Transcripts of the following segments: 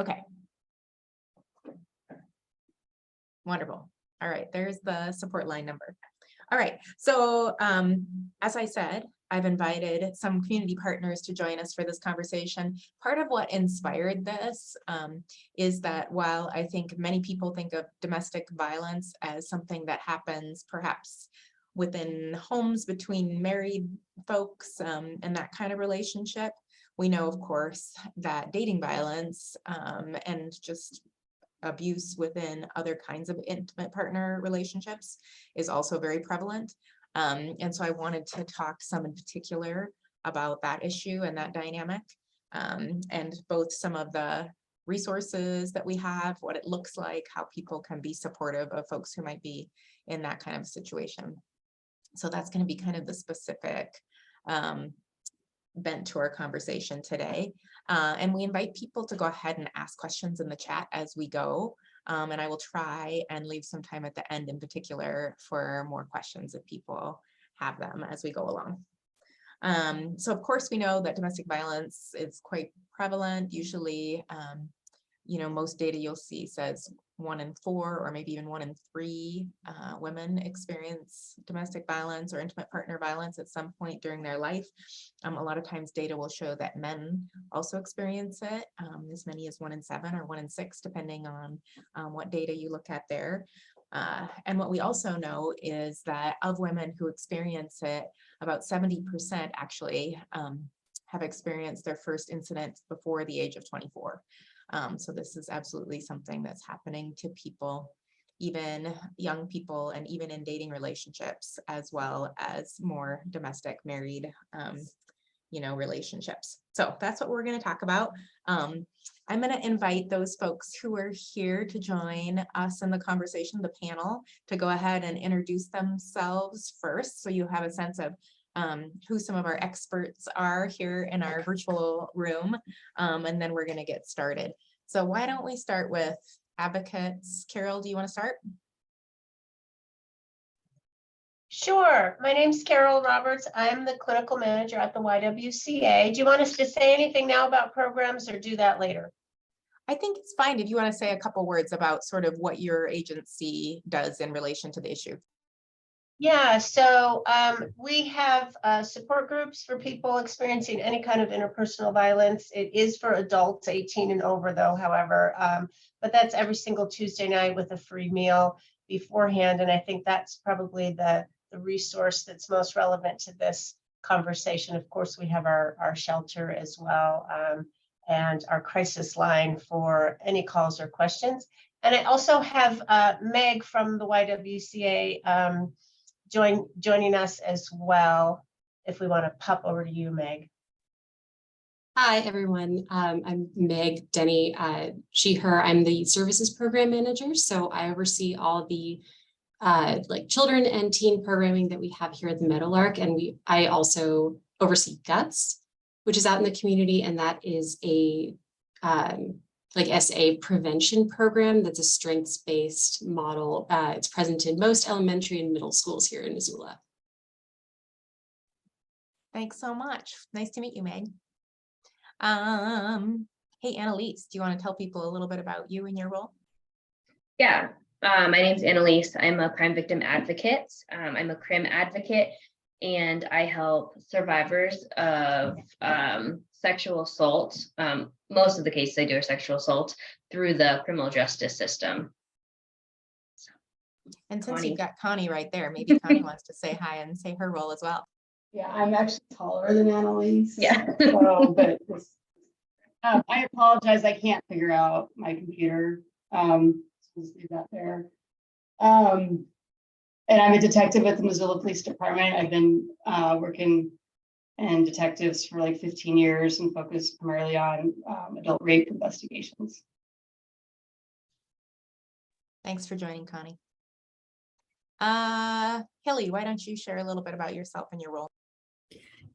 Okay. Wonderful. All right, there's the support line number. All right, so as I said, I've invited some community partners to join us for this conversation. Part of what inspired this is that while I think many people think of domestic violence as something that happens perhaps within homes between married folks and that kind of relationship, we know, of course, that dating violence and just abuse within other kinds of intimate partner relationships is also very prevalent. And so I wanted to talk some in particular about that issue and that dynamic, and both some of the resources that we have, what it looks like, how people can be supportive of folks who might be in that kind of situation. So that's going to be kind of the specific bent to our conversation today. And we invite people to go ahead and ask questions in the chat as we go. And I will try and leave some time at the end in particular for more questions if people have them as we go along. So of course we know that domestic violence is quite prevalent. Usually, most data you'll see says 1 in 4 or maybe even 1 in 3 women experience domestic violence or intimate partner violence at some point during their life. A lot of times data will show that men also experience it, as many as 1 in 7 or 1 in 6, depending on what data you look at there. And what we also know is that of women who experience it, about 70% actually have experienced their first incident before the age of 24. So this is absolutely something that's happening to people, even young people, and even in dating relationships, as well as more domestic married, relationships. So that's what we're going to talk about. I'm going to invite those folks who are here to join us in the conversation, the panel, to go ahead and introduce themselves first, so you have a sense of who some of our experts are here in our virtual room, and then we're going to get started. So why don't we start with advocates? Carol, do you want to start? Sure. My name's Carol Roberts. I'm the clinical manager at the YWCA. Do you want us to say anything now about programs or do that later? I think it's fine if you want to say a couple words about sort of what your agency does in relation to the issue. Yeah, so we have support groups for people experiencing any kind of interpersonal violence. It is for adults 18 and over, though, however, but that's every single Tuesday night with a free meal beforehand. And I think that's probably the resource that's most relevant to this conversation. Of course, we have our shelter as well, and our crisis line for any calls or questions. And I also have Meg from the YWCA joining us as well, if we want to pop over to you, Meg. Hi, everyone. I'm Meg Denny, she, her. I'm the services program manager, so I oversee all the children and teen programming that we have here at the Meadowlark, and I also oversee GUTS, which is out in the community, and that is a SA prevention program that's a strengths-based model. It's present in most elementary and middle schools here in Missoula. Thanks so much. Nice to meet you, Meg. Hey, Annalise, do you want to tell people a little bit about you and your role? Yeah, my name's Annalise. I'm a crime victim advocate. I'm a CRIM advocate, and I help survivors of sexual assault. Most of the cases I do are sexual assault through the criminal justice system. And since you've got Connie right there, maybe Connie wants to say hi and say her role as well. Yeah, I'm actually taller than Annalise. Yeah. But I apologize. I can't figure out my computer. So let's leave that there. And I'm a detective at the Missoula Police Department. I've been working in detectives for like 15 years and focused primarily on adult rape investigations. Thanks for joining, Connie. Hilly, why don't you share a little bit about yourself and your role?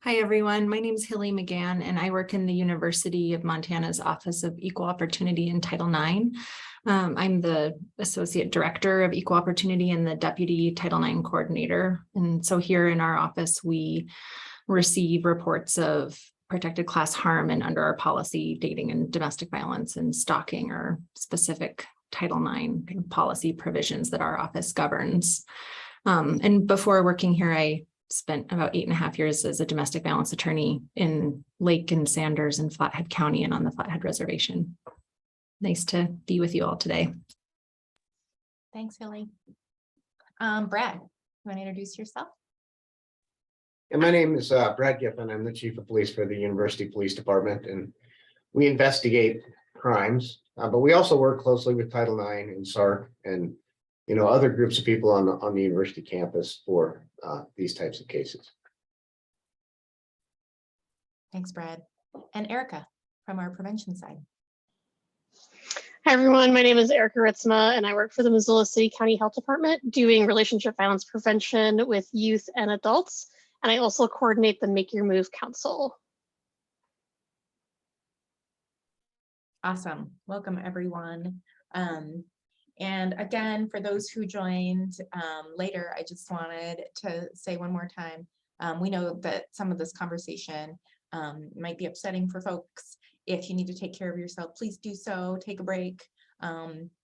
Hi, everyone. My name is Hilly McGann, and I work in the University of Montana's Office of Equal Opportunity in Title IX. I'm the Associate Director of Equal Opportunity and the Deputy Title IX Coordinator. And so here in our office, we receive reports of protected class harm, and under our policy, dating and domestic violence and stalking are specific Title IX kind of policy provisions that our office governs. And before working here, I spent about 8.5 years as a domestic violence attorney in Lake and Sanders and Flathead County and on the Flathead Reservation. Nice to be with you all today. Thanks, Hilly. Brad, you want to introduce yourself? And my name is Brad Giffen. I'm the chief of police for the University Police Department, and we investigate crimes, but we also work closely with Title IX and SARC and other groups of people on the university campus for these types of cases. Thanks, Brad. And Erica from our prevention side. Hi, everyone. My name is Erica Ritzma, and I work for the Missoula City County Health Department doing relationship violence prevention with youth and adults. And I also coordinate the Make Your Move Council. Awesome. Welcome, everyone. And again, for those who joined later, I just wanted to say one more time, we know that some of this conversation might be upsetting for folks. If you need to take care of yourself, please do so. Take a break,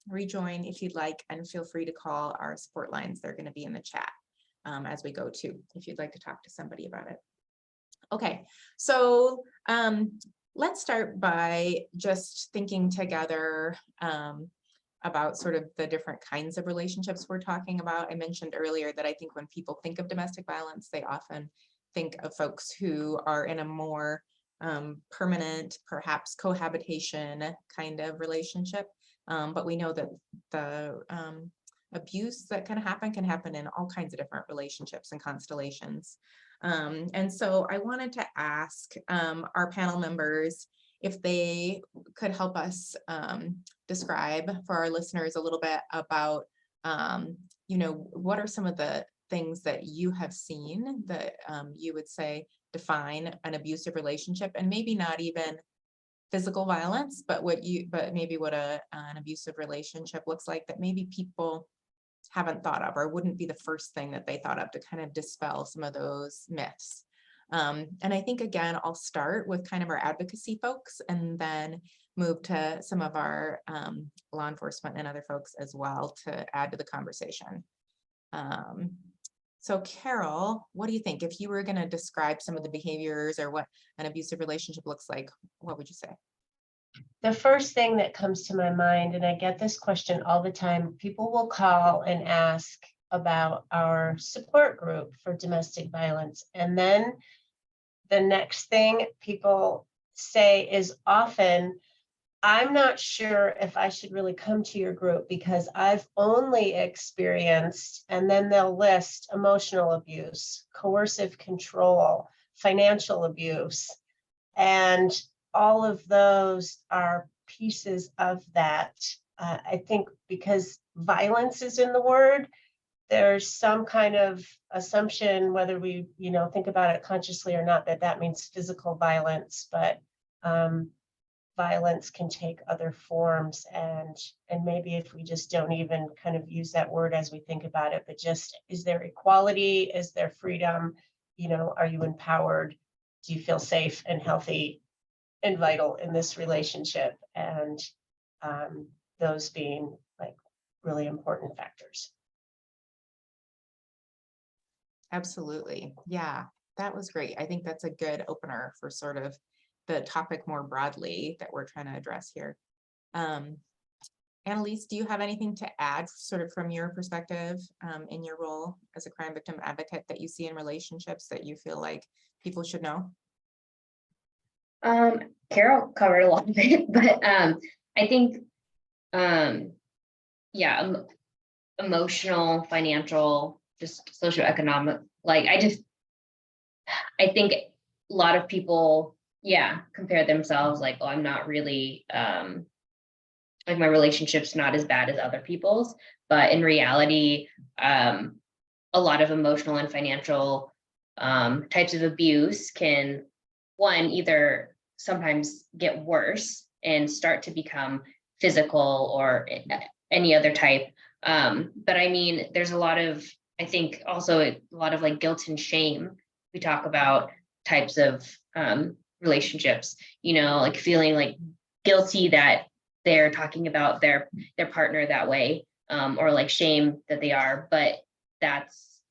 rejoin if you'd like, and feel free to call our support lines. They're going to be in the chat as we go too, if you'd like to talk to somebody about it. Okay, so let's start by just thinking together about sort of the different kinds of relationships we're talking about. I mentioned earlier that I think when people think of domestic violence, they often think of folks who are in a more permanent, perhaps cohabitation kind of relationship. But we know that the abuse that can happen in all kinds of different relationships and constellations. And so I wanted to ask our panel members if they could help us describe for our listeners a little bit about, what are some of the things that you have seen that you would say define an abusive relationship, and maybe not even physical violence, but maybe what an abusive relationship looks like that maybe people haven't thought of or wouldn't be the first thing that they thought of to kind of dispel some of those myths. And I think, again, I'll start with kind of our advocacy folks and then move to some of our law enforcement and other folks as well to add to the conversation. So Carol, what do you think? If you were going to describe some of the behaviors or what an abusive relationship looks like, what would you say? The first thing that comes to my mind, and I get this question all the time, people will call and ask about our support group for domestic violence. And then the next thing people say is often, I'm not sure if I should really come to your group because I've only experienced, and then they'll list emotional abuse, coercive control, financial abuse, and all of those are pieces of that. I think because violence is in the word, there's some kind of assumption, whether we, think about it consciously or not, that means physical violence, but violence can take other forms, and maybe if we just don't even kind of use that word as we think about it, but just, is there equality? Is there freedom? Are you empowered? Do you feel safe and healthy and vital in this relationship? And those being like really important factors. Absolutely. Yeah, that was great. I think that's a good opener for sort of the topic more broadly that we're trying to address here. Annalise, do you have anything to add sort of from your perspective in your role as a crime victim advocate that you see in relationships that you feel like people should know? Carol covered a lot of it, but I think, emotional, financial, just socioeconomic, I think a lot of people, compare themselves like, oh, I'm not really, my relationship's not as bad as other people's, but in reality, a lot of emotional and financial types of abuse can, one, either sometimes get worse and start to become physical or any other type. But I mean, there's a lot of, I think also a lot of like guilt and shame. We talk about types of relationships, like feeling like guilty that they're talking about their partner that way, or like shame that they are, but that's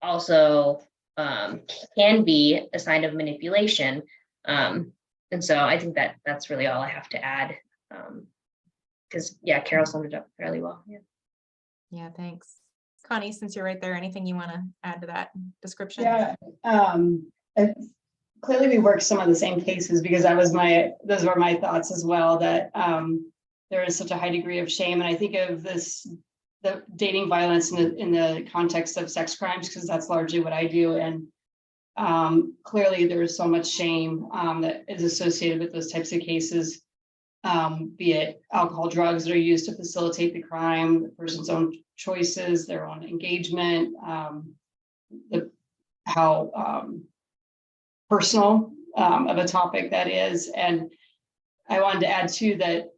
also can be a sign of manipulation. And so I think that that's really all I have to add. Because Carol summed it up fairly well. Yeah, thanks. Connie, since you're right there, anything you want to add to that description? Yeah, clearly we worked some of the same cases because those were my thoughts as well, that there is such a high degree of shame. And I think of the dating violence in the context of sex crimes, because that's largely what I do. And clearly there's so much shame that is associated with those types of cases, be it alcohol, drugs that are used to facilitate the crime, the person's own choices, their own engagement, how personal of a topic that is. And I wanted to add too that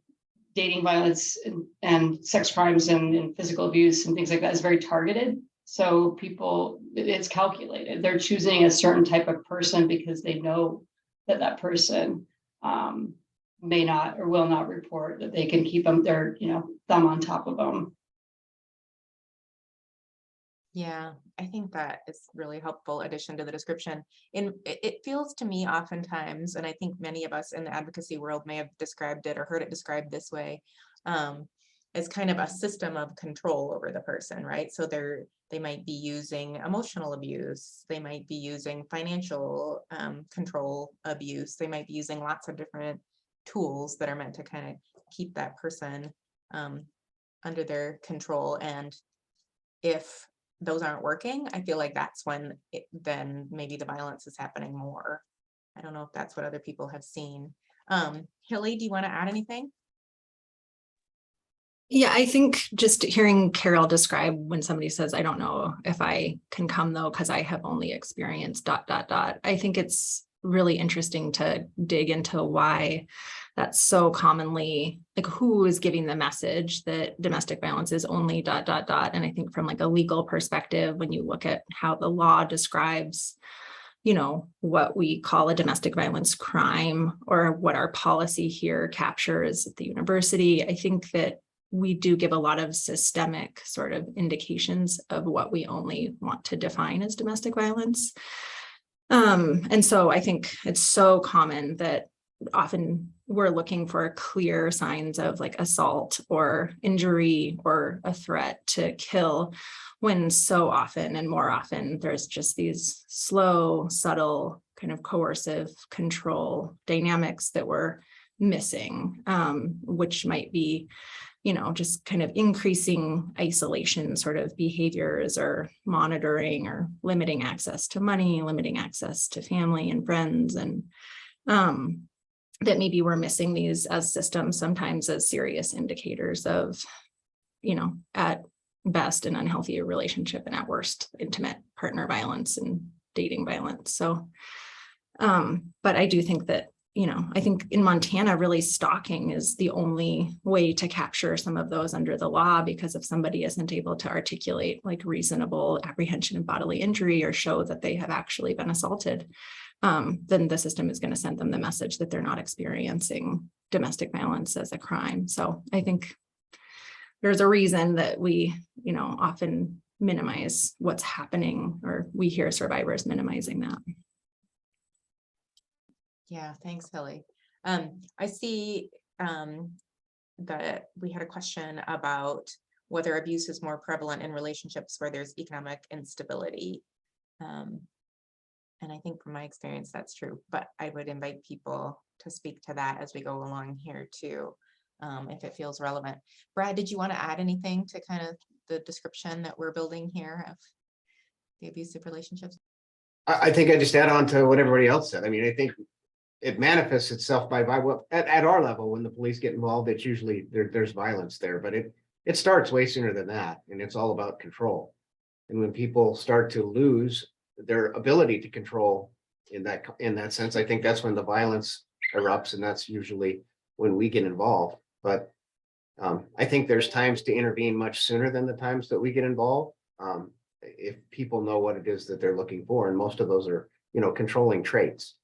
dating violence and sex crimes and physical abuse and things like that is very targeted. So people, it's calculated. They're choosing a certain type of person because they know that that person may not or will not report, that they can keep their thumb on top of them. Yeah, I think that is really helpful addition to the description. It feels to me oftentimes, and I think many of us in the advocacy world may have described it or heard it described this way, as kind of a system of control over the person, right? So they might be using emotional abuse, they might be using financial control abuse, they might be using lots of different tools that are meant to kind of keep that person under their control. And if those aren't working, I feel like that's when then maybe the violence is happening more. I don't know if that's what other people have seen. Hilly, do you want to add anything? Yeah, I think just hearing Carol describe when somebody says, I don't know if I can come though, because I have only experienced ... I think it's really interesting to dig into why that's so commonly, like who is giving the message that domestic violence is only ... And I think from like a legal perspective, when you look at how the law describes, what we call a domestic violence crime or what our policy here captures at the university, I think that we do give a lot of systemic sort of indications of what we only want to define as domestic violence. And so I think it's so common that often we're looking for clear signs of like assault or injury or a threat to kill, when so often and more often there's just these slow, subtle, kind of coercive control dynamics that we're missing, which might be just kind of increasing isolation sort of behaviors or monitoring or limiting access to money, limiting access to family and friends. And that maybe we're missing these as systems, sometimes as serious indicators of, at best an unhealthy relationship and at worst intimate partner violence and dating violence. So, but I do think that I think in Montana, really stalking is the only way to capture some of those under the law, because if somebody isn't able to articulate like reasonable apprehension of bodily injury or show that they have actually been assaulted, then the system is going to send them the message that they're not experiencing domestic violence as a crime. So I think there's a reason that we, often minimize what's happening, or we hear survivors minimizing that. Yeah, thanks, Hilly. I see that we had a question about whether abuse is more prevalent in relationships where there's economic instability. And I think from my experience, that's true, but I would invite people to speak to that as we go along here too, if it feels relevant. Brad, did you want to add anything to kind of the description that we're building here of the abusive relationships? I think I just add on to what everybody else said. I mean, I think it manifests itself by what at our level, when the police get involved, it's usually there's violence there, but it starts way sooner than that, and it's all about control. And when people start to lose their ability to control in that sense, I think that's when the violence erupts, and that's usually when we get involved. But I think there's times to intervene much sooner than the times that we get involved, if people know what it is that they're looking for, and most of those are controlling traits.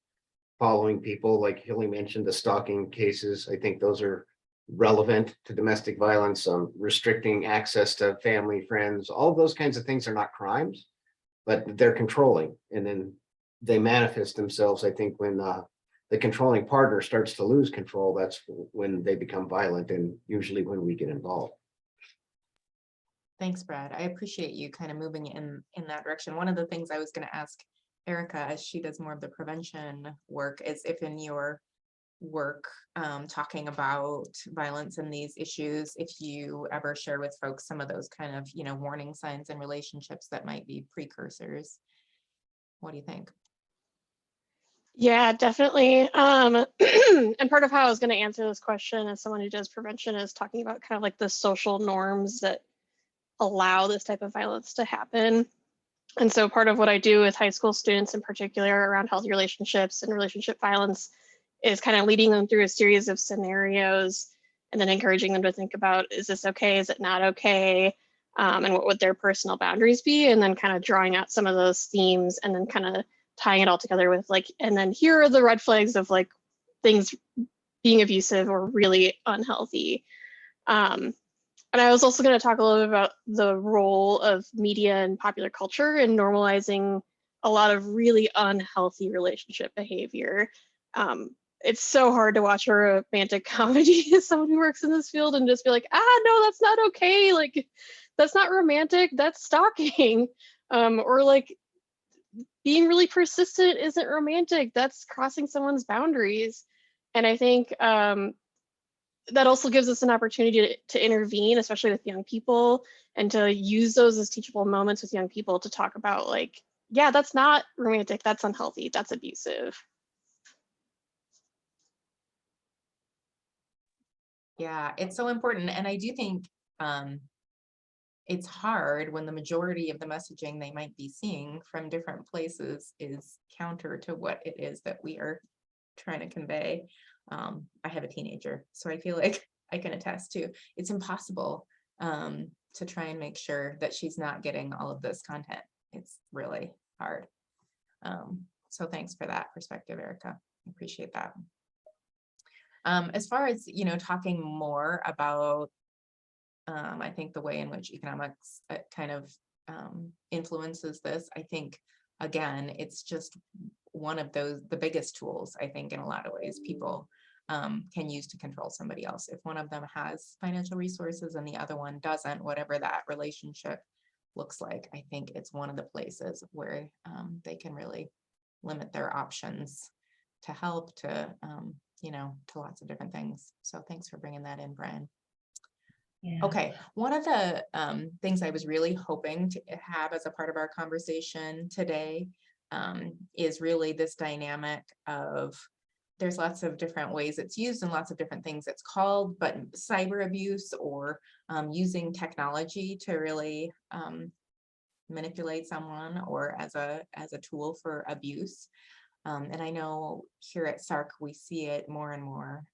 following people, like Hilly mentioned, the stalking cases. I think those are relevant to domestic violence, restricting access to family, friends, all those kinds of things are not crimes, but they're controlling. And then they manifest themselves, I think, when the controlling partner starts to lose control, that's when they become violent, and usually when we get involved. Thanks, Brad. I appreciate you kind of moving in that direction. One of the things I was going to ask Erica, as she does more of the prevention work, is if in your work talking about violence and these issues, if you ever share with folks some of those kind of, you know, warning signs in relationships that might be precursors. What do you think? Yeah, definitely. And part of how I was going to answer this question as someone who does prevention is talking about kind of like the social norms that allow this type of violence to happen. And so part of what I do with high school students in particular around healthy relationships and relationship violence is kind of leading them through a series of scenarios and then encouraging them to think about, is this okay? Is it not okay? And what would their personal boundaries be? And then kind of drawing out some of those themes and then kind of tying it all together with like, and then here are the red flags of like things being abusive or really unhealthy. And I was also going to talk a little bit about the role of media and popular culture in normalizing a lot of really unhealthy relationship behavior. It's so hard to watch a romantic comedy as someone who works in this field and just be like, no, that's not okay. Like, that's not romantic, that's stalking. Or like being really persistent isn't romantic, that's crossing someone's boundaries. And I think that also gives us an opportunity to intervene, especially with young people, and to use those as teachable moments with young people to talk about like, yeah, that's not romantic, that's unhealthy, that's abusive. Yeah, it's so important. And I do think it's hard when the majority of the messaging they might be seeing from different places is counter to what it is that we are trying to convey. I have a teenager, so I feel like I can attest to it's impossible to try and make sure that she's not getting all of this content. It's really hard. So thanks for that perspective, Erica. I appreciate that. As far as, you know, talking more about, I think the way in which economics kind of influences this, I think, again, it's just one of those, the biggest tools, I think, in a lot of ways, people can use to control somebody else. If one of them has financial resources and the other one doesn't, whatever that relationship looks like, I think it's one of the places where they can really limit their options to help, to, you know, to lots of different things. So thanks for bringing that in, Brian. Yeah. Okay, one of the things I was really hoping to have as a part of our conversation today is really this dynamic of, there's lots of different ways it's used and lots of different things it's called, but cyber abuse, or using technology to really manipulate someone, or as a tool for abuse. And I know here at SARC, we see it more and more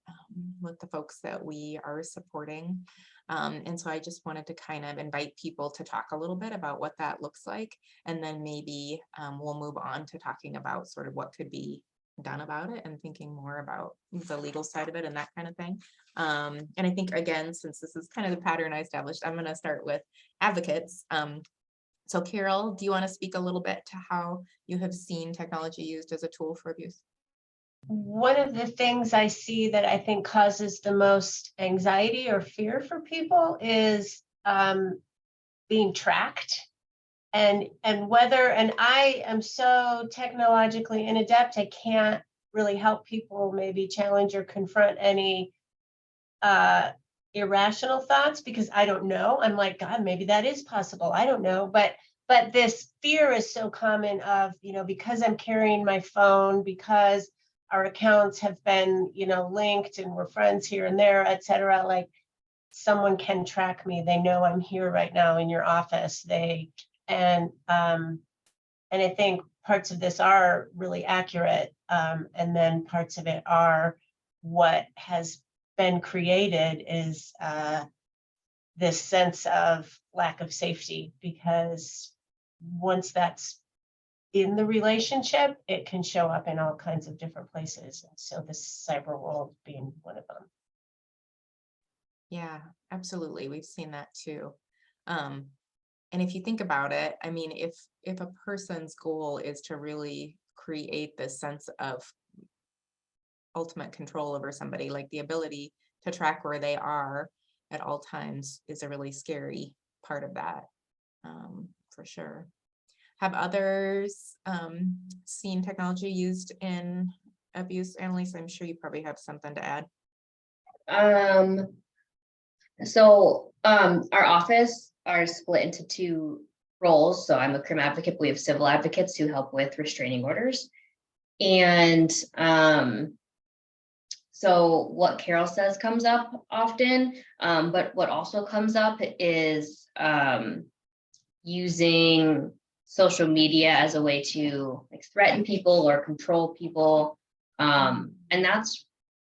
with the folks that we are supporting. And so I just wanted to kind of invite people to talk a little bit about what that looks like. And then maybe we'll move on to talking about sort of what could be done about it, and thinking more about the legal side of it and that kind of thing. And I think, again, since this is kind of the pattern I established, I'm going to start with advocates. So Carol, do you want to speak a little bit to how you have seen technology used as a tool for abuse? One of the things I see that I think causes the most anxiety or fear for people is being tracked. And I am so technologically inadept, I can't really help people maybe challenge or confront any irrational thoughts, because I don't know. I'm like, God, maybe that is possible. I don't know. But this fear is so common of, you know, because I'm carrying my phone, because our accounts have been, you know, linked and we're friends here and there, et cetera, like someone can track me. They know I'm here right now in your office. And I think parts of this are really accurate. And then parts of it are what has been created is this sense of lack of safety, because once that's in the relationship, it can show up in all kinds of different places. And so the cyber world being one of them. Yeah, absolutely. We've seen that too. And if you think about it, I mean, if a person's goal is to really create this sense of ultimate control over somebody, like the ability to track where they are at all times is a really scary part of that, for sure. Have others seen technology used in abuse? Annalise, I'm sure you probably have something to add. So our office are split into two roles. So I'm a crime advocate. We have civil advocates who help with restraining orders. And so what Carol says comes up often, but what also comes up is using social media as a way to like threaten people or control people. And that's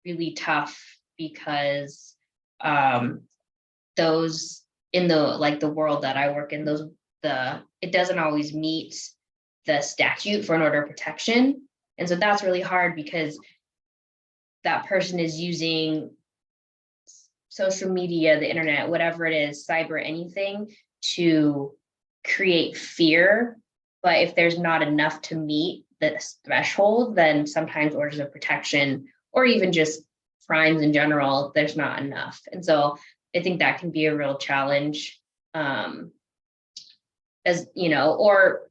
really tough because those in the world that I work in, it doesn't always meet the statute for an order of protection. And so that's really hard because that person is using social media, the internet, whatever it is, cyber, anything to create fear. But if there's not enough to meet this threshold, then sometimes orders of protection or even just crimes in general, there's not enough. And so I think that can be a real challenge, as you know, or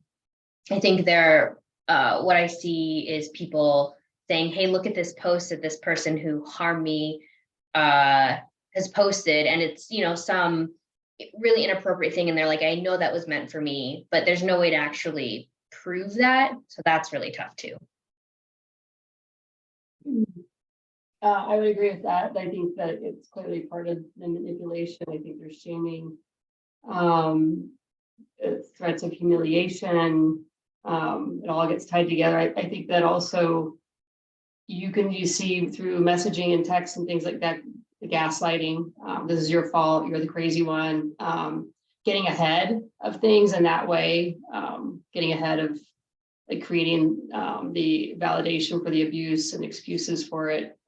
I think what I see is people saying, hey, look at this post that this person who harmed me has posted, and it's, you know, some really inappropriate thing, and they're like, I know that was meant for me, but there's no way to actually prove that. So that's really tough too. I would agree with that. I think that it's clearly part of the manipulation. I think there's shaming, threats of humiliation. It all gets tied together. I think that also you see through messaging and text and things like that, the gaslighting, this is your fault, you're the crazy one, getting ahead of things in that way, getting ahead of like creating the validation for the abuse and excuses for it.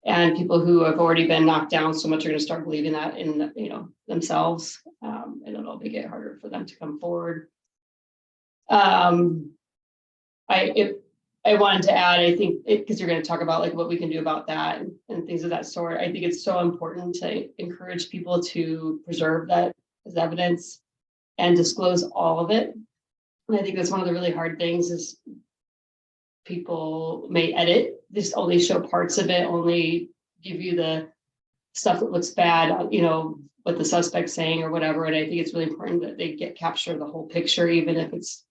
And people who have already been knocked down so much are going to start believing that in themselves, and it'll make it harder for them to come forward. I wanted to add, I think, because you're going to talk about like what we can do about that and things of that sort. I think it's so important to encourage people to preserve that as evidence and disclose all of it. And I think that's one of the really hard things is people may edit, just only show parts of it, only give you the stuff that looks bad, you know, what the suspect's saying or whatever. And I think it's really important that they capture the whole picture, even if it's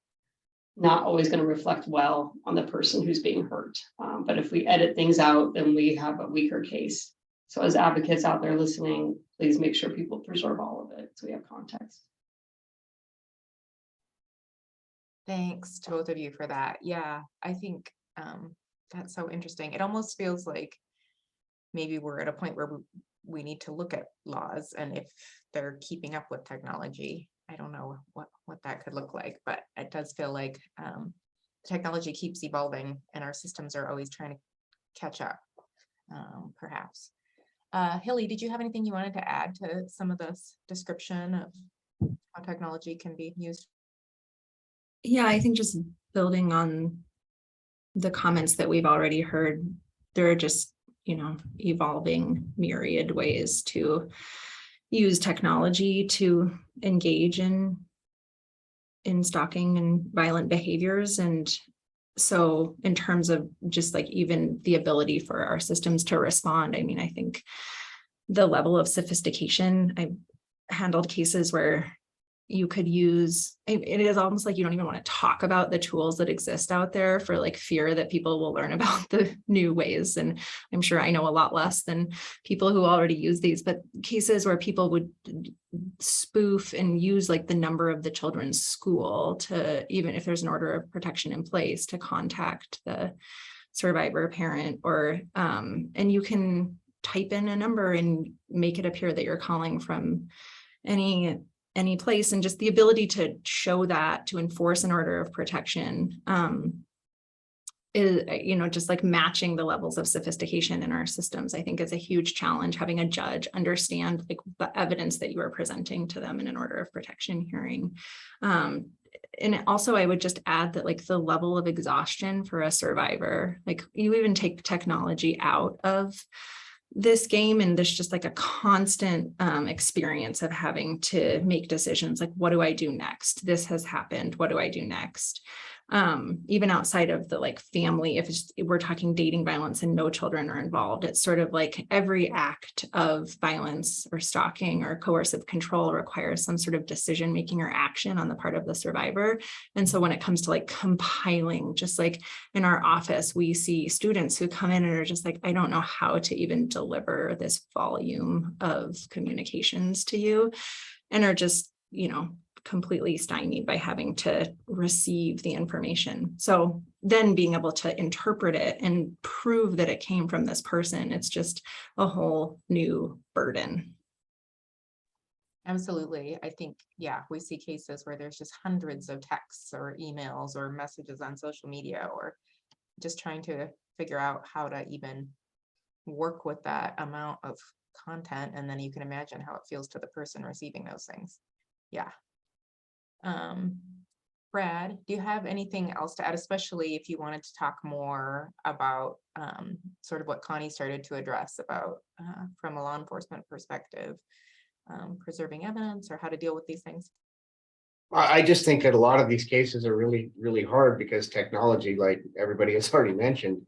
not always going to reflect well on the person who's being hurt. But if we edit things out, then we have a weaker case. So as advocates out there listening, please make sure people preserve all of it so we have context. Thanks to both of you for that. Yeah, I think that's so interesting. It almost feels like maybe we're at a point where we need to look at laws and if they're keeping up with technology. I don't know what that could look like, but it does feel like technology keeps evolving and our systems are always trying to catch up, perhaps. Hilly, did you have anything you wanted to add to some of this description of how technology can be used? Yeah, I think just building on the comments that we've already heard, there are just, evolving myriad ways to use technology to engage in stalking and violent behaviors. And so in terms of just like even the ability for our systems to respond, I mean, I think the level of sophistication, I've handled cases where you could use, it is almost like you don't even want to talk about the tools that exist out there for like fear that people will learn about the new ways. And I'm sure I know a lot less than people who already use these, but cases where people would spoof and use like the number of the children's school to, even if there's an order of protection in place, to contact the survivor parent, or and you can type in a number and make it appear that you're calling from any any place, and just the ability to show that, to enforce an order of protection, is, just like matching the levels of sophistication in our systems, I think is a huge challenge. Having a judge understand like the evidence that you are presenting to them in an order of protection hearing. And also I would just add that like the level of exhaustion for a survivor, like you even take technology out of this game, and there's just like a constant experience of having to make decisions like, what do I do next? This has happened. What do I do next? Even outside of the like family, if we're talking dating violence and no children are involved, it's sort of like every act of violence or stalking or coercive control requires some sort of decision making or action on the part of the survivor. And so when it comes to like compiling, just like in our office, we see students who come in and are just like, I don't know how to even deliver this volume of communications to you, and are just, completely stymied by having to receive the information. So then being able to interpret it and prove that it came from this person, it's just a whole new burden. Absolutely. I think, yeah, we see cases where there's just hundreds of texts or emails or messages on social media, or just trying to figure out how to even work with that amount of content. And then you can imagine how it feels to the person receiving those things. Yeah. Brad, do you have anything else to add, especially if you wanted to talk more about sort of what Connie started to address about from a law enforcement perspective, preserving evidence or how to deal with these things? I just think that a lot of these cases are really, really hard because technology, like everybody has already mentioned,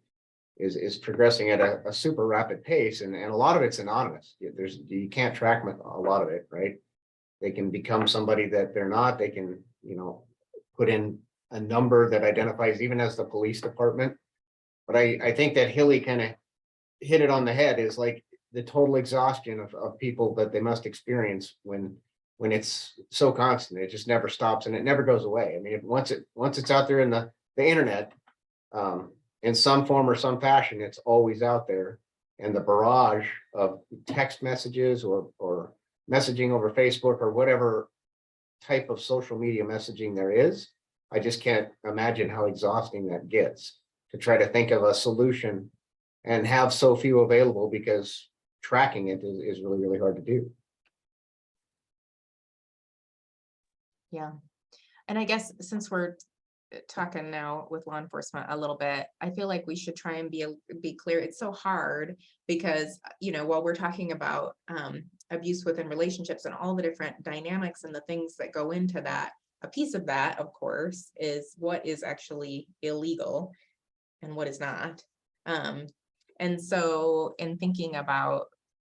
is progressing at a super rapid pace, and a lot of it's anonymous. You can't track a lot of it, right? They can become somebody that they're not. They can, put in a number that identifies even as the police department. But I think that Hilly kind of hit it on the head, is like the total exhaustion of people that they must experience when it's so constant. It just never stops and it never goes away. I mean, once it's out there in the internet, in some form or some fashion, it's always out there. And the barrage of text messages or messaging over Facebook or whatever type of social media messaging there is, I just can't imagine how exhausting that gets to try to think of a solution and have so few available, because tracking it is really, really hard to do. Yeah. And I guess since we're talking now with law enforcement a little bit, I feel like we should try and be clear. It's so hard because, while we're talking about abuse within relationships and all the different dynamics and the things that go into that, a piece of that, of course, is what is actually illegal and what is not. And so in thinking about,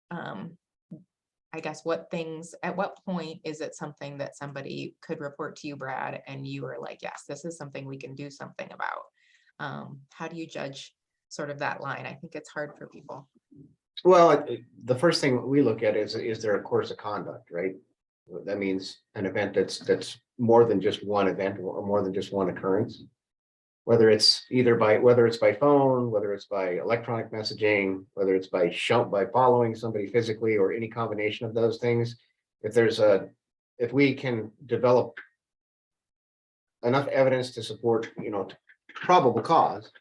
I guess, at what point is it something that somebody could report to you, Brad, and you are like, yes, this is something we can do something about? How do you judge sort of that line? I think it's hard for people. Well, the first thing we look at is there a course of conduct, right? That means an event that's more than just one event or more than just one occurrence. Whether it's by phone, whether it's by electronic messaging, whether it's by following somebody physically, or any combination of those things. If we can develop enough evidence to support, probable cause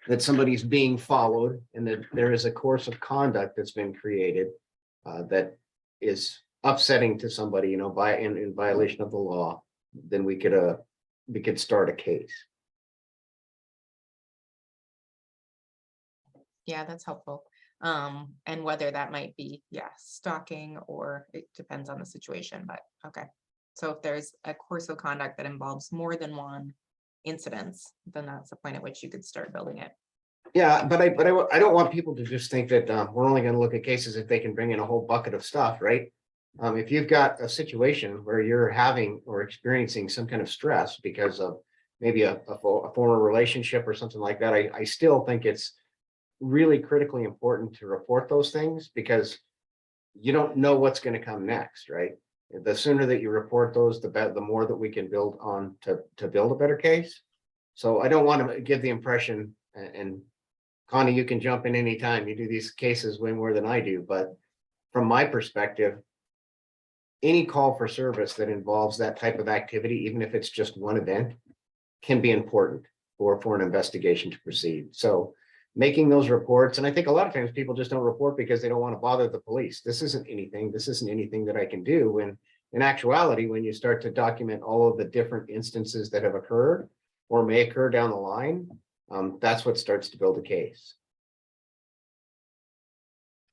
that somebody's being followed and that there is a course of conduct that's been created that is upsetting to somebody, in violation of the law, then we could start a case. Yeah, that's helpful. And whether that might be, stalking, or it depends on the situation, but okay. So if there's a course of conduct that involves more than one incidents, then that's the point at which you could start building it. Yeah, but I don't want people to just think that we're only going to look at cases if they can bring in a whole bucket of stuff, right? If you've got a situation where you're having or experiencing some kind of stress because of maybe a former relationship or something like that, I still think it's really critically important to report those things, because you don't know what's going to come next, right? The sooner that you report those, the more that we can build on to build a better case. So I don't want to give the impression, and Connie, you can jump in anytime. You do these cases way more than I do, but from my perspective, any call for service that involves that type of activity, even if it's just one event, can be important for an investigation to proceed. So making those reports, and I think a lot of times people just don't report because they don't want to bother the police. This isn't anything that I can do. When in actuality, when you start to document all of the different instances that have occurred or may occur down the line, that's what starts to build a case.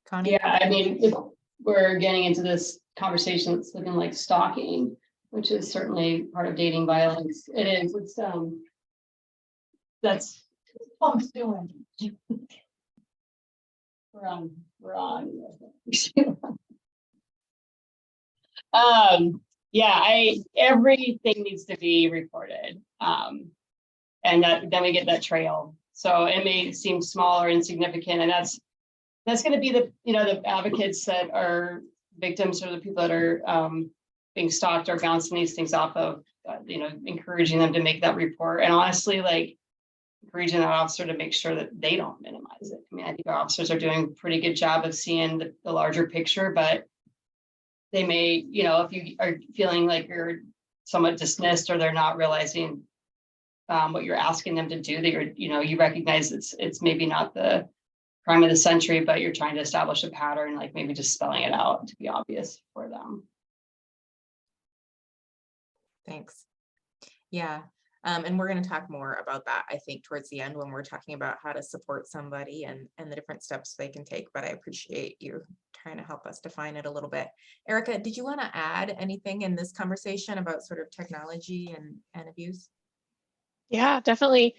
Connie? Yeah, I mean, if we're getting into this conversation, it's looking like stalking, which is certainly part of dating violence. It is, it's, that's what I'm doing. We're on. Yeah, everything needs to be reported. And then we get that trail. So it may seem small or insignificant, and that's going to be the advocates that are victims or the people that are being stalked or bouncing these things off of, encouraging them to make that report. And honestly, like encouraging that officer to make sure that they don't minimize it. I mean, I think our officers are doing a pretty good job of seeing the larger picture, but they may, if you are feeling like you're somewhat dismissed or they're not realizing what you're asking them to do, that you recognize it's maybe not the crime of the century, but you're trying to establish a pattern, like maybe just spelling it out to be obvious for them. Thanks. Yeah. And we're going to talk more about that, I think, towards the end when we're talking about how to support somebody and the different steps they can take. But I appreciate you trying to help us define it a little bit. Erica, did you want to add anything in this conversation about sort of technology and abuse? Yeah, definitely.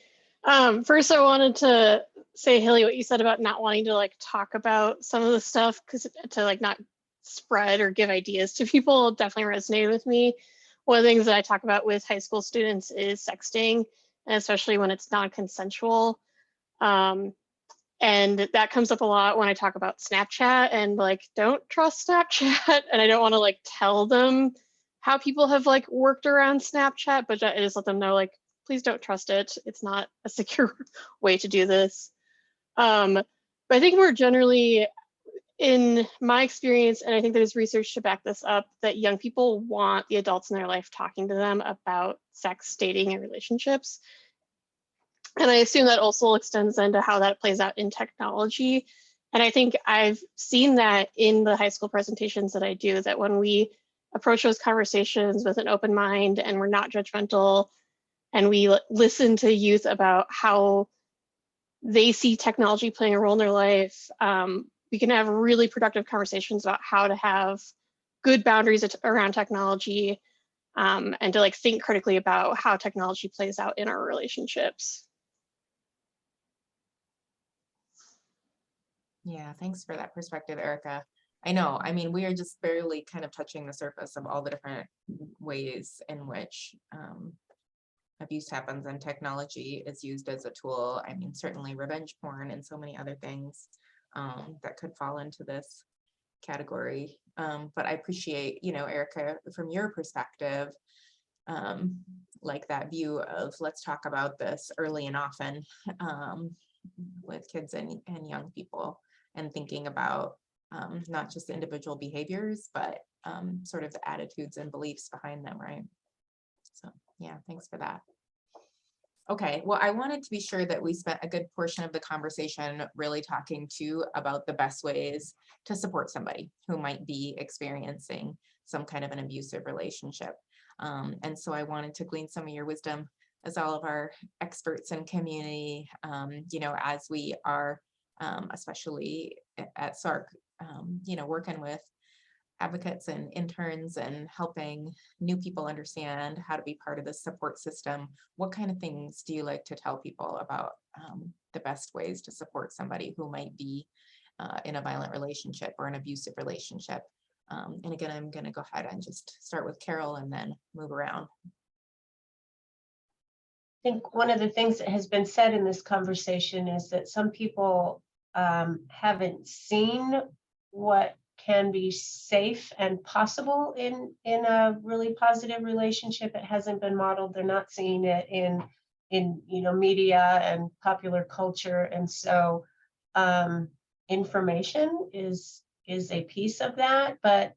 First, I wanted to say, Hilly, what you said about not wanting to like talk about some of the stuff because to like not spread or give ideas to people definitely resonated with me. One of the things that I talk about with high school students is sexting, and especially when it's non-consensual. And that comes up a lot when I talk about Snapchat and like, don't trust Snapchat. And I don't want to like tell them how people have like worked around Snapchat, but I just let them know like, please don't trust it. It's not a secure way to do this. But I think more generally, in my experience, and I think there's research to back this up, that young people want the adults in their life talking to them about sex, dating, and relationships. And I assume that also extends into how that plays out in technology. And I think I've seen that in the high school presentations that I do, that when we approach those conversations with an open mind and we're not judgmental, and we listen to youth about how they see technology playing a role in their life, we can have really productive conversations about how to have good boundaries around technology, and to like think critically about how technology plays out in our relationships. Yeah, thanks for that perspective, Erica. I know, I mean, we are just barely kind of touching the surface of all the different ways in which abuse happens and technology is used as a tool. I mean, certainly revenge porn and so many other things that could fall into this category. But I appreciate, Erica, from your perspective, like that view of let's talk about this early and often with kids and young people, and thinking about not just individual behaviors, but sort of the attitudes and beliefs behind them, right? So yeah, thanks for that. Okay, well, I wanted to be sure that we spent a good portion of the conversation really talking about the best ways to support somebody who might be experiencing some kind of an abusive relationship. And so I wanted to glean some of your wisdom as all of our experts in community, as we are, especially at SARC, working with advocates and interns and helping new people understand how to be part of the support system. What kind of things do you like to tell people about the best ways to support somebody who might be in a violent relationship or an abusive relationship? And again, I'm going to go ahead and just start with Carol and then move around. I think one of the things that has been said in this conversation is that some people haven't seen what can be safe and possible in a really positive relationship. It hasn't been modeled. They're not seeing it in media and popular culture. And so information is a piece of that, but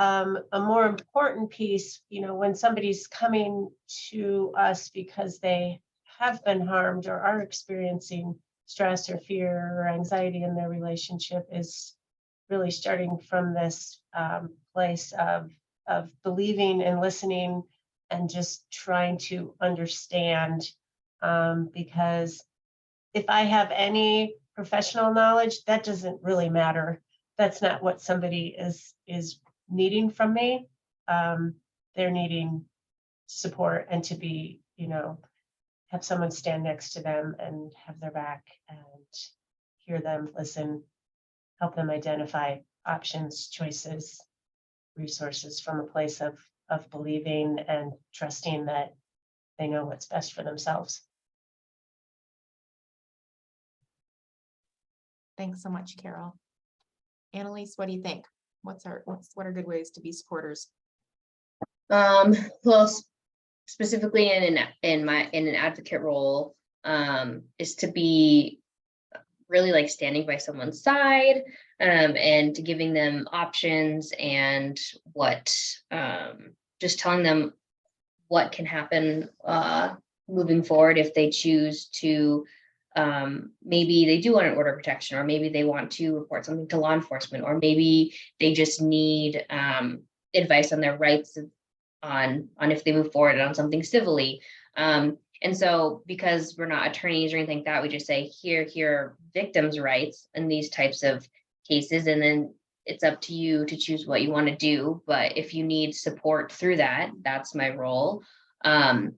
a more important piece, when somebody's coming to us because they have been harmed or are experiencing stress or fear or anxiety in their relationship, is really starting from this place of believing and listening and just trying to understand, because if I have any professional knowledge, that doesn't really matter. That's not what somebody is needing from me. They're needing support and to be, have someone stand next to them and have their back and hear them, listen, help them identify options, choices, resources from a place of believing and trusting that they know what's best for themselves. Thanks so much, Carol. Annalise, what do you think? What are good ways to be supporters? Well, specifically in an advocate role, is to be really like standing by someone's side, and to giving them options and just telling them what can happen moving forward if they choose to. Maybe they do want an order of protection, or maybe they want to report something to law enforcement, or maybe they just need advice on their rights, on if they move forward on something civilly. And so, because we're not attorneys or anything like that, we just say, here are victims' rights in these types of cases, and then it's up to you to choose what you want to do. But if you need support through that, that's my role. And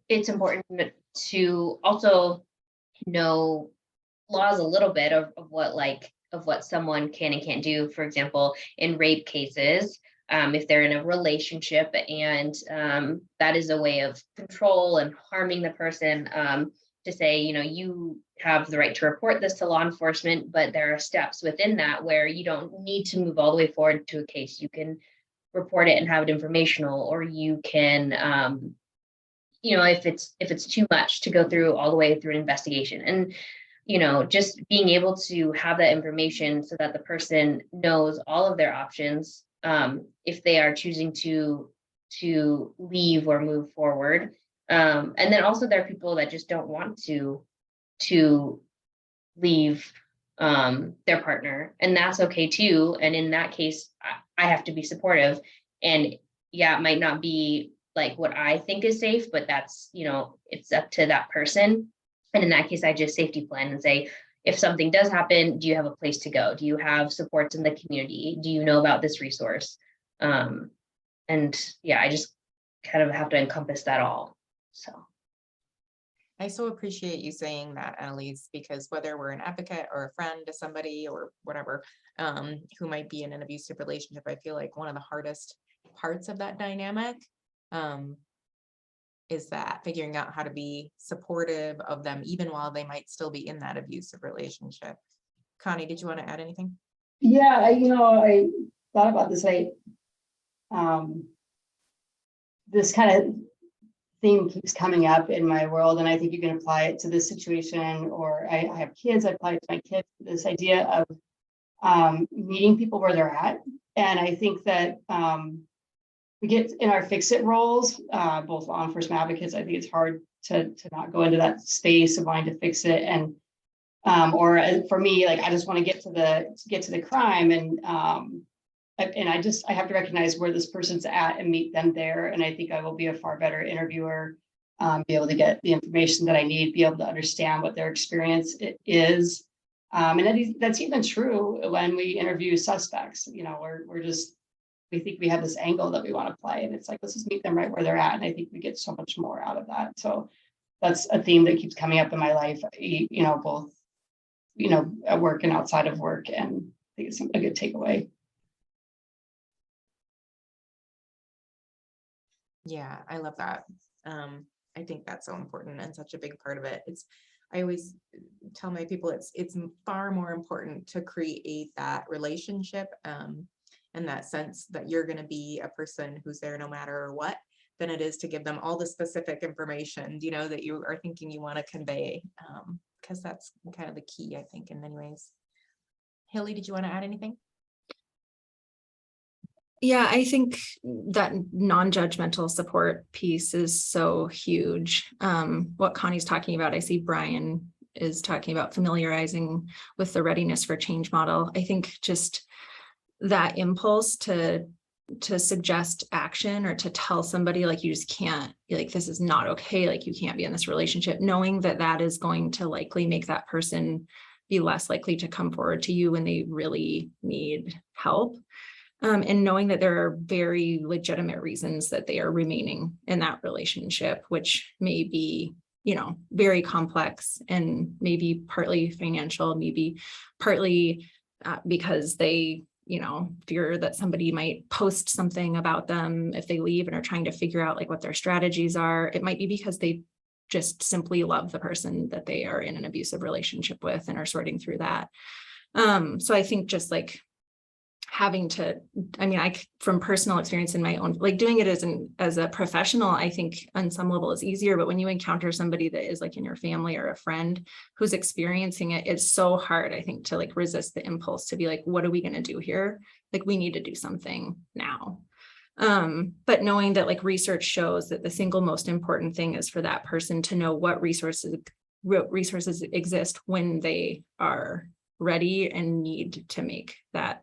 it's important to also know laws a little bit of what someone can and can't do. For example, in rape cases, if they're in a relationship and that is a way of control and harming the person, to say, you have the right to report this to law enforcement, but there are steps within that where you don't need to move all the way forward to a case. You can report it and have it informational, or you can, if it's too much, to go through all the way through an investigation. And just being able to have that information so that the person knows all of their options, if they are choosing to leave or move forward. And then also there are people that just don't want to leave their partner, and that's okay too. And in that case, I have to be supportive. And yeah, it might not be like what I think is safe, but that's, it's up to that person. And in that case, I just safety plan and say, if something does happen, do you have a place to go? Do you have supports in the community? Do you know about this resource? And yeah, I just kind of have to encompass that all. So I so appreciate you saying that, Annalise, because whether we're an advocate or a friend to somebody or whatever, who might be in an abusive relationship, I feel like one of the hardest parts of that dynamic is that figuring out how to be supportive of them, even while they might still be in that abusive relationship. Connie, did you want to add anything? Yeah, I thought about this. This kind of theme keeps coming up in my world, and I think you can apply it to this situation. Or I have kids, I apply it to my kids. This idea of meeting people where they're at, and I think that we get in our fix-it roles, both law enforcement advocates. I think it's hard to not go into that space of wanting to fix it, and or for me, like I just want to get to the crime, and I have to recognize where this person's at and meet them there. And I think I will be a far better interviewer, be able to get the information that I need, be able to understand what their experience is, and that's even true when we interview suspects. We think we have this angle that we want to play, and it's like, let's just meet them right where they're at. And I think we get so much more out of that. So that's a theme that keeps coming up in my life, both, at work and outside of work. And I think it's a good takeaway. Yeah, I love that. I think that's so important and such a big part of it. I always tell my people it's far more important to create that relationship, and that sense that you're going to be a person who's there no matter what, than it is to give them all the specific information, that you are thinking you want to convey, because that's kind of the key, I think, in many ways. Hilly, did you want to add anything? Yeah, I think that non-judgmental support piece is so huge. What Connie's talking about, I see Brian is talking about familiarizing with the readiness for change model. I think just that impulse to suggest action or to tell somebody like you just can't, like this is not okay, like you can't be in this relationship, knowing that that is going to likely make that person be less likely to come forward to you when they really need help. And knowing that there are very legitimate reasons that they are remaining in that relationship, which may be, you know, very complex and maybe partly financial, maybe partly because they, you know, fear that somebody might post something about them if they leave and are trying to figure out like what their strategies are. It might be because they just simply love the person that they are in an abusive relationship with and are sorting through that. So I think just like having to, I mean, from personal experience in my own, like doing it as a professional, I think on some level is easier, but when you encounter somebody that is like in your family or a friend who's experiencing it, it's so hard, I think, to like resist the impulse to be like, what are we going to do here? Like, we need to do something now. But knowing that like research shows that the single most important thing is for that person to know what resources exist when they are ready and need to make that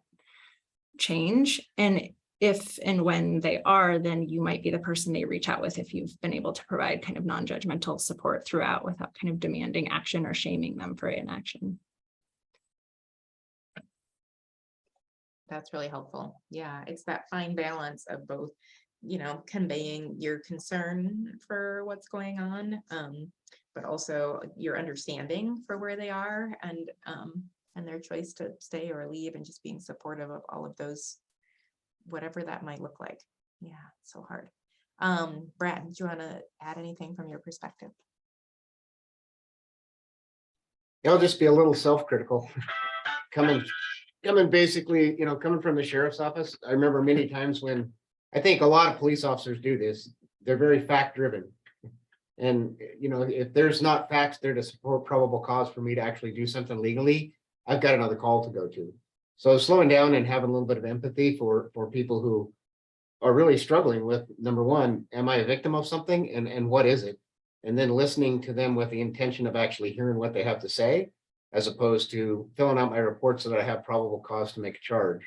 change. And if and when they are, then you might be the person they reach out with if you've been able to provide kind of non-judgmental support throughout without kind of demanding action or shaming them for inaction. That's really helpful. Yeah, it's that fine balance of both, you know, conveying your concern for what's going on, but also your understanding for where they are and their choice to stay or leave, and just being supportive of all of those, whatever that might look like. Yeah, it's so hard. Brad, do you want to add anything from your perspective? I'll just be a little self-critical. coming basically, you know, coming from the sheriff's office. I remember many times when I think a lot of police officers do this, they're very fact driven. And, you know, if there's not facts there to support probable cause for me to actually do something legally, I've got another call to go to. So slowing down and having a little bit of empathy for people who are really struggling with, number one, am I a victim of something, and what is it? And then listening to them with the intention of actually hearing what they have to say, as opposed to filling out my report so that I have probable cause to make a charge.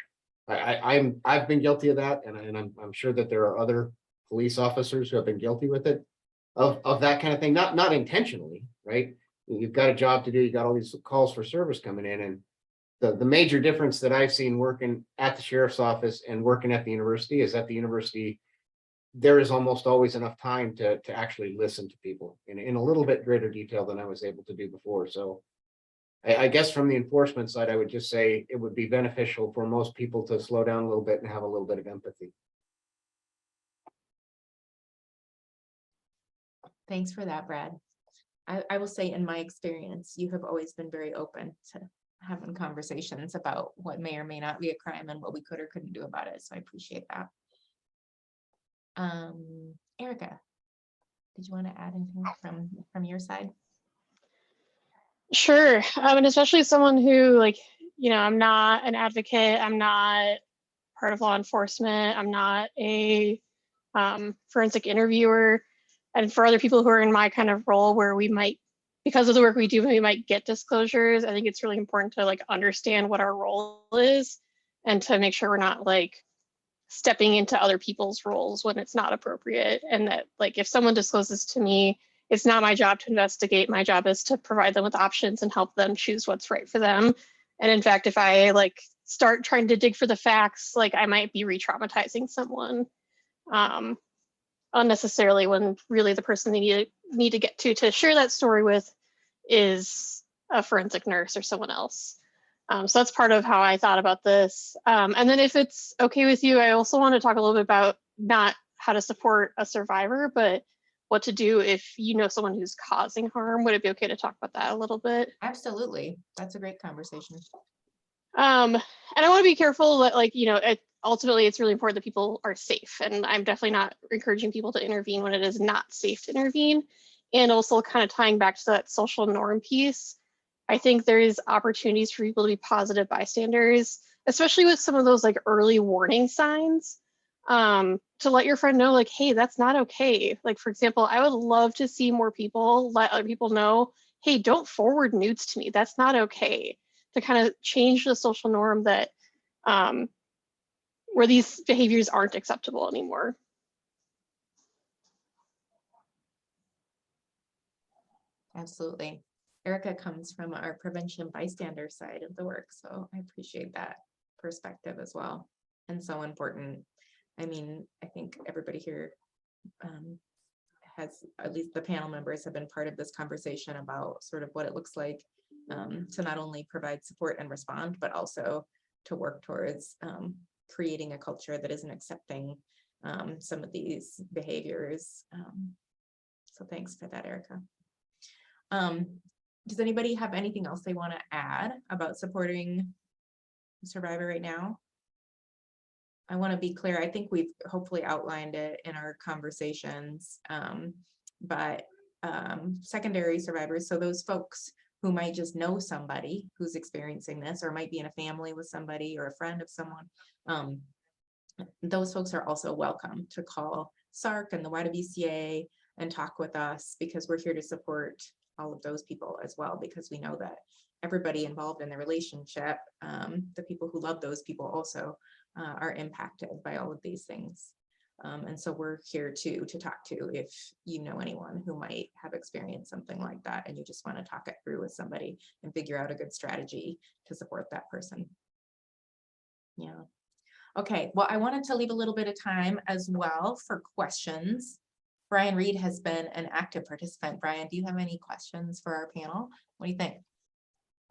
I've been guilty of that, and I'm sure that there are other police officers who have been guilty with it, of that kind of thing, not intentionally, right? You've got a job to do, you got all these calls for service coming in, and the major difference that I've seen working at the sheriff's office and working at the university is at the university, there is almost always enough time to actually listen to people in a little bit greater detail than I was able to do before. So I guess from the enforcement side, I would just say it would be beneficial for most people to slow down a little bit and have a little bit of empathy. Thanks for that, Brad. I will say, in my experience, you have always been very open to having conversations about what may or may not be a crime and what we could or couldn't do about it. So I appreciate that. Erica, did you want to add anything from your side? Sure. And especially someone who, like, you know, I'm not an advocate, I'm not part of law enforcement, I'm not a forensic interviewer. And for other people who are in my kind of role where we might, because of the work we do, we might get disclosures, I think it's really important to like understand what our role is and to make sure we're not like stepping into other people's roles when it's not appropriate. And that like if someone discloses to me, it's not my job to investigate. My job is to provide them with options and help them choose what's right for them. And in fact, if I like start trying to dig for the facts, like I might be re-traumatizing someone unnecessarily, when really the person they need to get to share that story with is a forensic nurse or someone else. So that's part of how I thought about this. And then if it's okay with you, I also want to talk a little bit about not how to support a survivor, but what to do if you know someone who's causing harm. Would it be okay to talk about that a little bit? Absolutely. That's a great conversation. And I want to be careful that, like, you know, ultimately it's really important that people are safe. And I'm definitely not encouraging people to intervene when it is not safe to intervene. And also kind of tying back to that social norm piece, I think there is opportunities for people to be positive bystanders, especially with some of those like early warning signs. to let your friend know, like, hey, that's not okay. Like, for example, I would love to see more people let other people know, hey, don't forward nudes to me. That's not okay. To kind of change the social norm that where these behaviors aren't acceptable anymore. Absolutely. Erica comes from our prevention bystander side of the work, so I appreciate that perspective as well, and so important. I mean, I think everybody here has, at least the panel members have been part of this conversation about sort of what it looks like to not only provide support and respond, but also to work towards creating a culture that isn't accepting some of these behaviors. So thanks for that, Erica. Does anybody have anything else they want to add about supporting the survivor right now? I want to be clear. I think we've hopefully outlined it in our conversations, but secondary survivors, so those folks who might just know somebody who's experiencing this, or might be in a family with somebody or a friend of someone, those folks are also welcome to call SARC and the YWCA and talk with us, because we're here to support all of those people as well, because we know that everybody involved in the relationship, the people who love those people also are impacted by all of these things. And so we're here to talk to if you know anyone who might have experienced something like that and you just want to talk it through with somebody and figure out a good strategy to support that person. Yeah. Okay, well, I wanted to leave a little bit of time as well for questions. Brian Reed has been an active participant. Brian, do you have any questions for our panel? What do you think?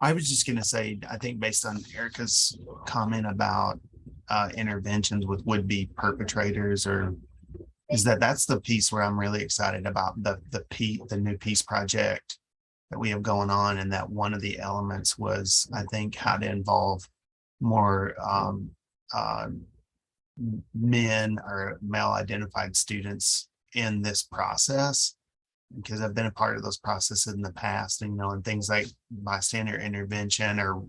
I was just going to say, I think based on Erica's comment about interventions with would-be perpetrators, or is that's the piece where I'm really excited about the new peace project that we have going on, and that one of the elements was, I think, how to involve more men or male identified students in this process, because I've been a part of those processes in the past, and, and things like bystander intervention or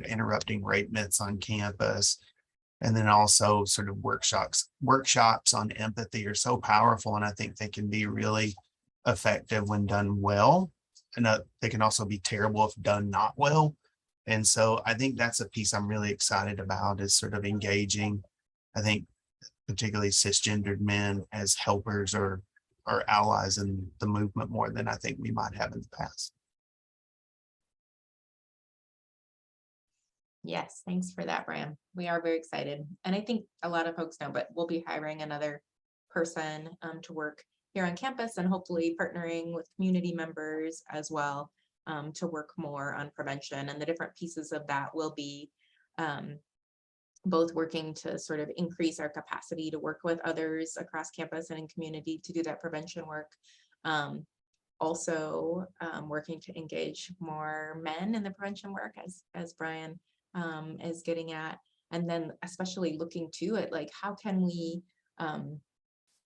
interrupting rape myths on campus. And then also sort of workshops on empathy are so powerful. And I think they can be really effective when done well. And they can also be terrible if done not well. And so I think that's a piece I'm really excited about, is sort of engaging, I think, particularly cisgendered men as helpers or allies in the movement more than I think we might have in the past. Yes, thanks for that, Brian. We are very excited. And I think a lot of folks know, but we'll be hiring another person to work here on campus, and hopefully partnering with community members as well to work more on prevention. And the different pieces of that will be both working to sort of increase our capacity to work with others across campus and in community to do that prevention work. Also working to engage more men in the prevention work, as Brian is getting at, and then especially looking to it, like, how can we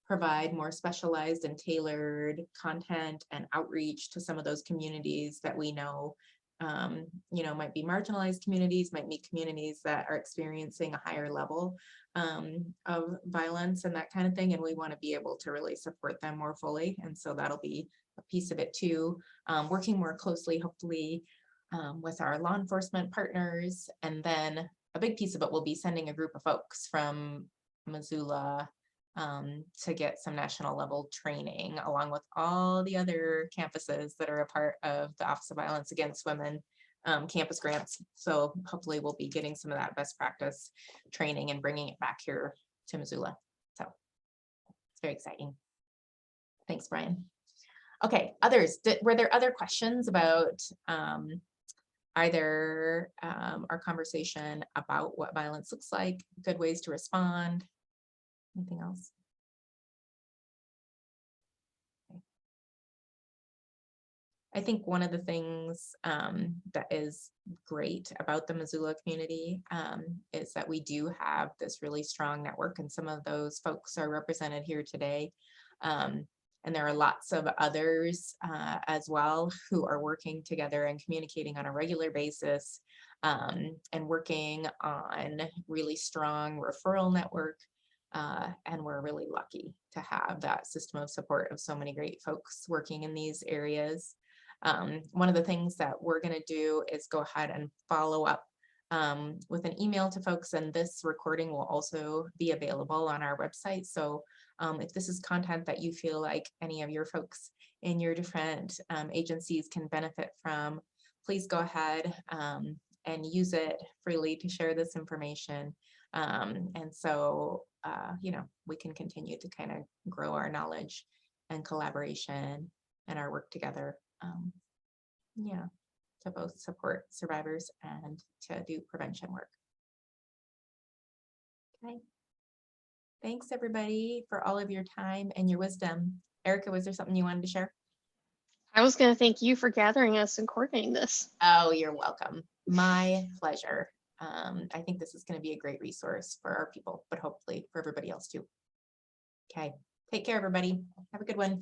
provide more specialized and tailored content and outreach to some of those communities that we know might be marginalized communities, might be communities that are experiencing a higher level of violence and that kind of thing. And we want to be able to really support them more fully. And so that'll be a piece of it too. Working more closely, hopefully, with our law enforcement partners. And then a big piece of it will be sending a group of folks from Missoula to get some national level training, along with all the other campuses that are a part of the Office of Violence Against Women campus grants. So hopefully we'll be getting some of that best practice training and bringing it back here to Missoula. So it's very exciting. Thanks, Brian. Okay, others, were there other questions about either our conversation about what violence looks like, good ways to respond? Anything else? Okay. I think one of the things that is great about the Missoula community is that we do have this really strong network, and some of those folks are represented here today. And there are lots of others as well who are working together and communicating on a regular basis, and working on really strong referral network And we're really lucky to have that system of support of so many great folks working in these areas. One of the things that we're going to do is go ahead and follow up with an email to folks, and this recording will also be available on our website. So if this is content that you feel like any of your folks in your different agencies can benefit from, please go ahead and use it freely to share this information. And so, you know, we can continue to kind of grow our knowledge and collaboration and our work together. Yeah, to both support survivors and to do prevention work. Okay. Thanks everybody for all of your time and your wisdom. Erica, was there something you wanted to share? I was going to thank you for gathering us and coordinating this. Oh, you're welcome. My pleasure. I think this is going to be a great resource for our people, but hopefully for everybody else too. Okay. Take care, everybody. Have a good one.